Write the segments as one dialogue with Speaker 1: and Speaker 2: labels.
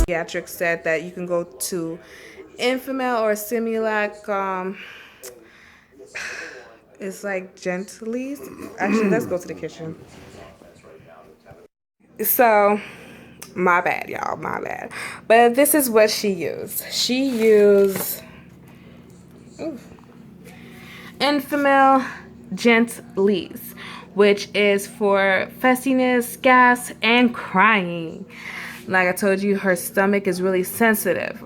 Speaker 1: Pediatrics said that you can go to Enfamil or Similac. It's like Gentlease. Actually, let's go to the kitchen. So, my bad, y'all, my bad. But this is what she used. She used Enfamil Gentlease, which is for fussiness, gas, and crying. Like I told you, her stomach is really sensitive.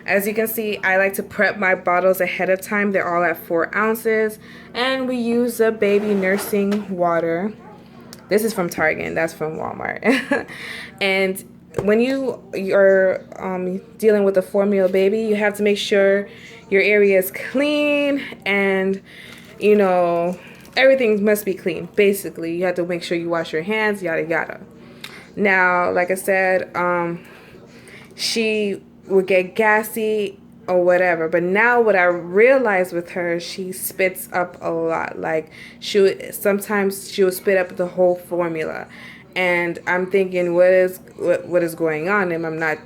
Speaker 1: As you can see, I like to prep my bottles ahead of time. They're all at 4 ounces. And we use a baby nursing water. This is from Target. That's from Walmart. And when you're dealing with a formula baby, you have to make sure your area is clean and, you know, everything must be clean. Basically, you have to make sure you wash your hands, yada, yada. Now, like I said, she would get gassy or whatever, but now what I realized with her, she spits up a lot. Like sometimes she would spit up the whole formula, and I'm thinking, what is going on? Am I not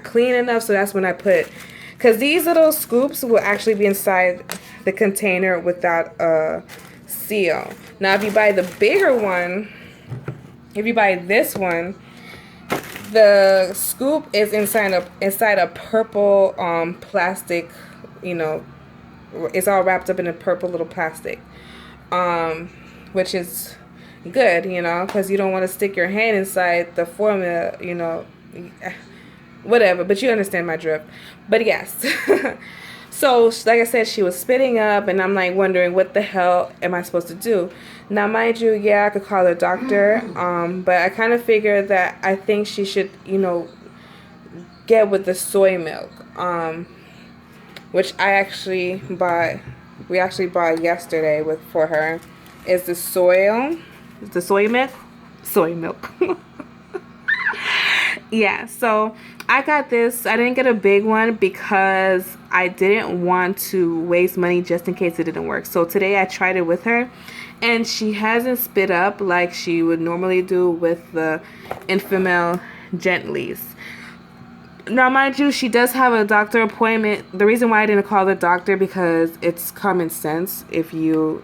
Speaker 1: clean enough? So that's when I put, because these little scoops will actually be inside the container without a seal. Now if you buy the bigger one, if you buy this one, the scoop is inside a purple plastic, you know, it's all wrapped up in a purple little plastic, which is good, you know, because you don't want to stick your hand inside the formula, you know, whatever, but you understand my drift. But yes. So like I said, she was spitting up, and I'm like wondering, what the hell am I supposed to do? Now, mind you, yeah, I could call a doctor, but I kind of figured that I think she should, you know, get with the soy milk, which we actually bought yesterday for her, is the soy milk? Soy milk. Yeah, so I got this. I didn't get a big one because I didn't want to waste money just in case it didn't work. So today I tried it with her, and she hasn't spit up like she would normally do with the Enfamil Gentlease. Now, mind you, she does have a doctor appointment. The reason why I didn't call the doctor, because it's common sense. If you're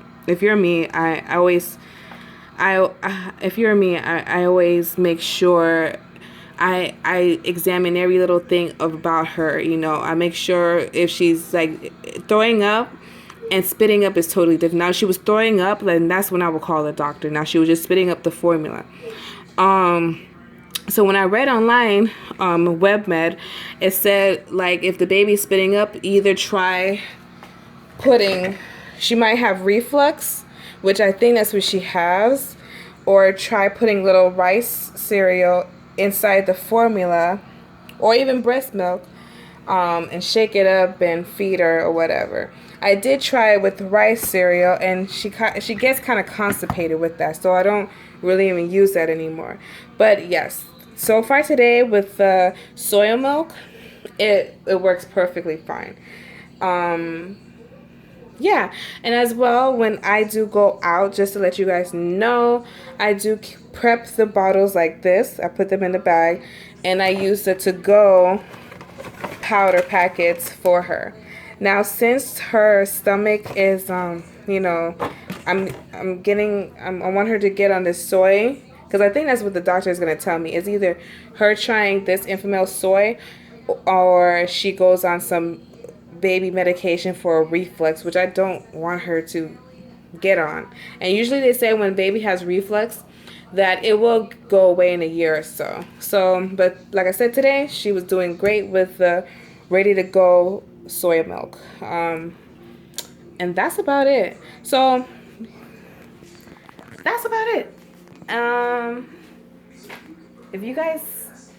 Speaker 1: me, I always make sure I examine every little thing about her. You know, I make sure if she's like throwing up and spitting up is totally different. Now, if she was throwing up, then that's when I would call the doctor. Now, she was just spitting up the formula. So when I read online, WebMed, it said, like, if the baby's spitting up, either try she might have reflux, which I think that's what she has, or try putting little rice cereal inside the formula, or even breast milk, and shake it up and feed her or whatever. I did try it with rice cereal, and she gets kind of constipated with that, so I don't really even use that anymore. But yes, so far today with the soy milk, it works perfectly fine. Yeah, and as well, when I do go out, just to let you guys know, I do prep the bottles like this. I put them in the bag, and I use the to-go powder packets for her. Now, since her stomach is, you know, I want her to get on this soy, because I think that's what the doctor is going to tell me. It's either her trying this Enfamil soy, or she goes on some baby medication for a reflux, which I don't want her to get on. And usually they say when baby has reflux that it will go away in a year or so. But like I said, today she was doing great with the ready to go soy milk. And that's about it. So that's about it. If you guys,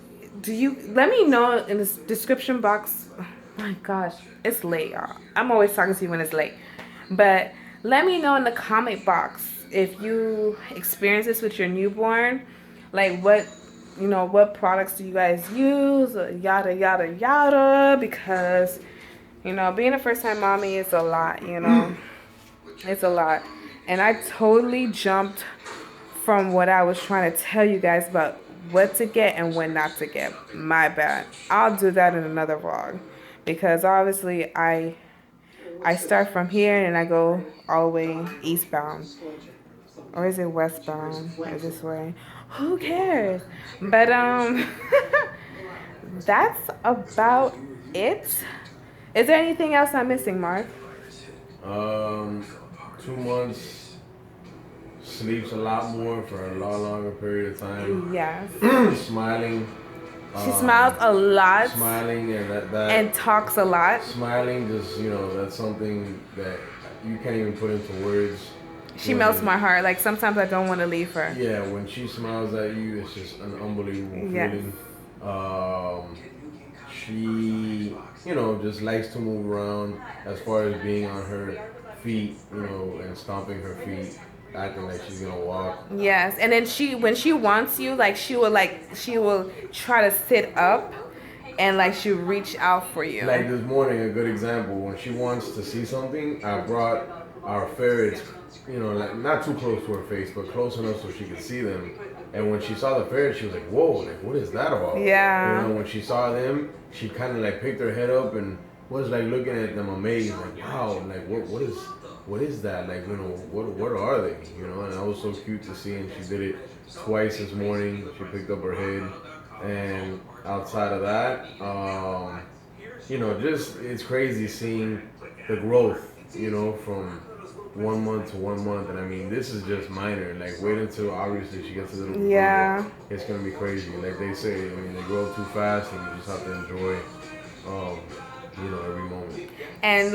Speaker 1: let me know in the description box. my gosh, it's late, y'all. I'm always talking to you when it's late. But let me know in the comment box if you experience this with your newborn. Like what products do you guys use? Yada, yada, yada. Because, being a first time mommy is a lot. It's a lot. And I totally jumped from what I was trying to tell you guys about what to get and when not to get. My bad. I'll do that in another vlog. Because obviously I start from here and I go all the way eastbound. Or is it westbound? Or this way? Who cares? But that's about it. Is there anything else I'm missing, Mark?
Speaker 2: 2 months, sleeps a lot more for a lot longer period of time.
Speaker 1: Yes.
Speaker 2: Smiling.
Speaker 1: She smiles a lot.
Speaker 2: Smiling and that
Speaker 1: and talks a lot.
Speaker 2: Smiling, just that's something that you can't even put into words.
Speaker 1: She melts my heart. Like sometimes I don't want to leave her.
Speaker 2: Yeah, when she smiles at you, it's just an unbelievable feeling. She, just likes to move around as far as being on her feet, and stomping her feet, acting like she's gonna walk.
Speaker 1: Yes, and then when she wants you, she will try to sit up, and she'll reach out for you.
Speaker 2: Like this morning, a good example. When she wants to see something, I brought our ferrets, not too close to her face, but close enough so she could see them. And when she saw the ferret, she was like, "Whoa! What is that about?"
Speaker 1: Yeah.
Speaker 2: When she saw them, she kind of picked her head up and was looking at them amazed, wow, what is that? What are they? And that was so cute to see. And she did it twice this morning. She picked up her head, and outside of that, just it's crazy seeing the growth, from 1 month to 1 month. And I mean, this is just minor. Wait until obviously she gets a little bit bigger. It's gonna be crazy. Like they say, I mean, they grow up too fast, and you just have to enjoy, every moment.
Speaker 1: And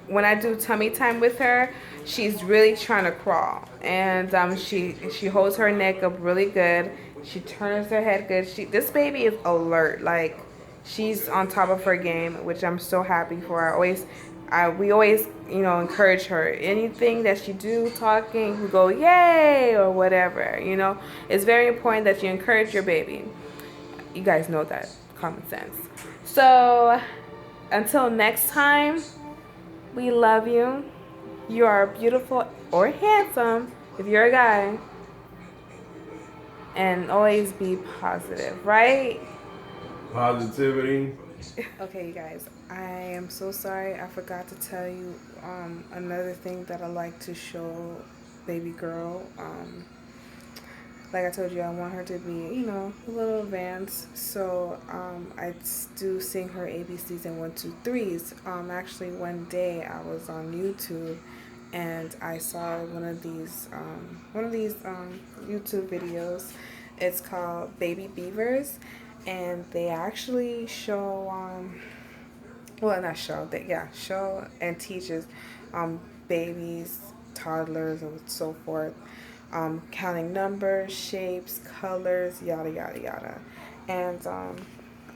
Speaker 1: when I do tummy time with her, she's really trying to crawl, and she holds her neck up really good. She turns her head good. This baby is alert. She's on top of her game, which I'm so happy for. We always, encourage her. Anything that she do talking, we go yay or whatever. It's very important that you encourage your baby. You guys know that, common sense. So until next time, we love you. You are beautiful or handsome if you're a guy. And always be positive, right?
Speaker 2: Positivity.
Speaker 1: Okay, you guys, I am so sorry. I forgot to tell you another thing that I like to show baby girl. Like I told you, I want her to be, a little advanced. So I do sing her ABCs and 1, 2, 3s. Actually, one day I was on YouTube and I saw one of these YouTube videos. It's called Baby Beavers, and they actually show show and teaches babies, toddlers, and so forth. Counting numbers, shapes, colors, yada yada yada. And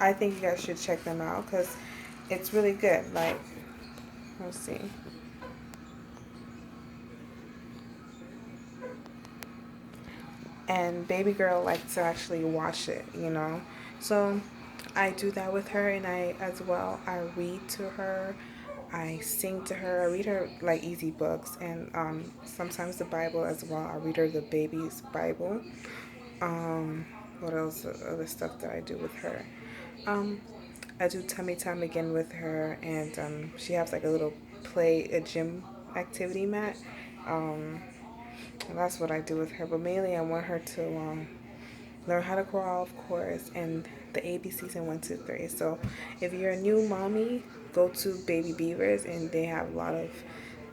Speaker 1: I think you guys should check them out because it's really good. Let's see. And baby girl likes to actually watch it, So I do that with her, and I read to her, I sing to her, I read her easy books, and sometimes the Bible as well. I read her the baby's Bible. What else? Other stuff that I do with her. I do tummy time again with her, and she has a little a gym activity mat. And that's what I do with her. But mainly I want her to learn how to crawl, of course, and the ABCs in 1, 2, 3. So if you're a new mommy, go to Baby Beavers, and they have a lot of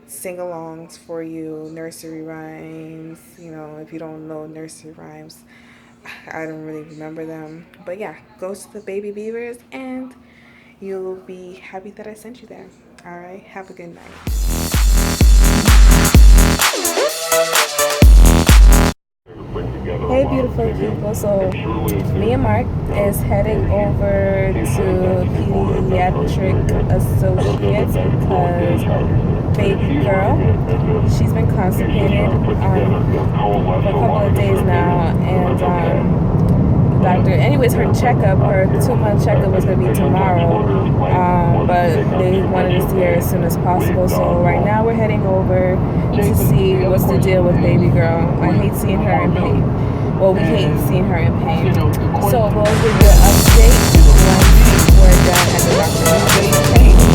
Speaker 1: sing-alongs for you, nursery rhymes. If you don't know nursery rhymes, I don't really remember them. But yeah, go to the Baby Beavers, and you'll be happy that I sent you there. All right, have a good night. Put together Hey, beautiful people. So, me and Mark is heading over to Pediatric Associates because baby girl, she's been constipated for a couple of days now, and doctor. Anyways, her checkup, her 2-month checkup was gonna be tomorrow, but they wanted to see her as soon as possible. So right now we're heading over to see what's the deal with baby girl. I hate seeing her in pain. Well, we hate seeing her in pain. So we'll give you an update once we're done at the doctor. What do you think?